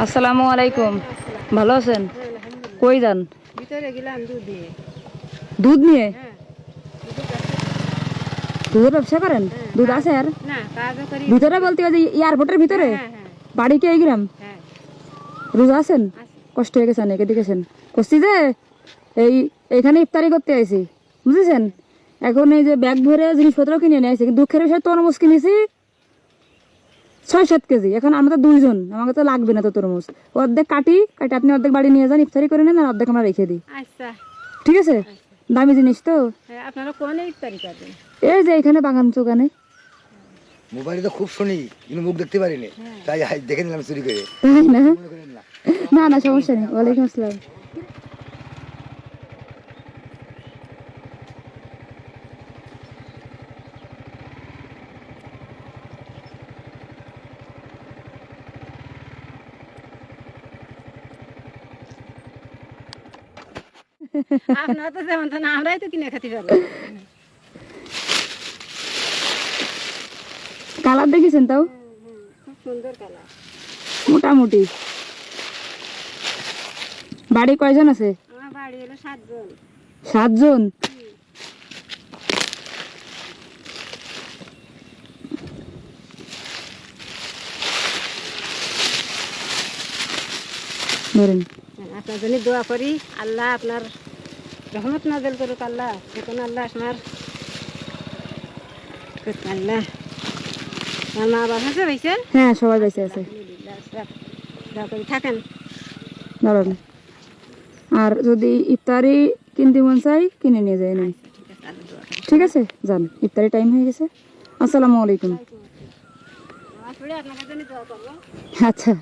আসসালামু আলাইকুম। ভালো আছেন? কই যান? ভিতরে গেলাম দুধ দিয়ে। দুধ নিয়ে? হ্যাঁ, দুধের ব্যবসা করেন? দুধ আছে আর না কাজও করি। ভিতরে বলতে ওই যে এয়ারপোর্টের ভিতরে? হ্যাঁ হ্যাঁ বাড়ি কি এই গ্রাম? হ্যাঁ। রোজা আছেন? আছে। কষ্ট হয়ে গেছে অনেক, এদিকে আছেন। করছি যে এইখানে ইফতারি করতে আইছি, বুঝেছেন? এখন এই যে ব্যাগ ভরে জিনিসপত্র কিনে নিয়ে আসি, কিন্তু দুঃখের বিষয় তরমুজ কিনেছি 6-7 কেজি। এখন আমরা তো 2 জন, আমাকে তো লাগবে না তো তরমুজ। অর্ধেক কাটি আপনি অর্ধেক বাড়ি নিয়ে যান, ইফতারি করে নেন, আর অর্ধেক আমরা রেখে দিই। আচ্ছা ঠিক আছে? দামি জিনিস তো। হ্যাঁ, আপনারা কোন ইফতারি করবেন? এই যে এখানে বাগান চোখানে। মোবাইলে তো খুব শুনি, কিন্তু মুখ দেখতে পারিনি, তাই দেখে নিলাম চুরি করে। তাই না? মনে করেন না। না না, সমস্যা নেই। ওয়ালাইকুম আসসালাম। আপনারা তো যেমন তেমন, আমরাই তো কিনে খেতে পারবো। কালার দেখেছেন তাও? খুব সুন্দর কালার। মোটামুটি। বাড়ি কয়জন আছে? আমার বাড়ি হলো 7 জন। 7 জন? ধরেন। আপনার জন্য দোয়া করি, আল্লাহ আপনার রহমত নাজেল করুক। আল্লাহ এখন আল্লাহ আপনার আল্লাহ আমার মা বাবা আছে ভাইছে। হ্যাঁ, সবাই বেঁচে আছে। দোয়া করি থাকেন। দাঁড়ান। আর যদি ইফতারি কিনতে মন চাই, কিনে নিয়ে যায় নেন। ঠিক আছে, আল্লাহ দোয়া করি। ঠিক আছে, যান। ইফতারি টাইম হয়ে গেছে। আসসালামু আলাইকুম। আপনার জন্য দোয়া করবো। আচ্ছা।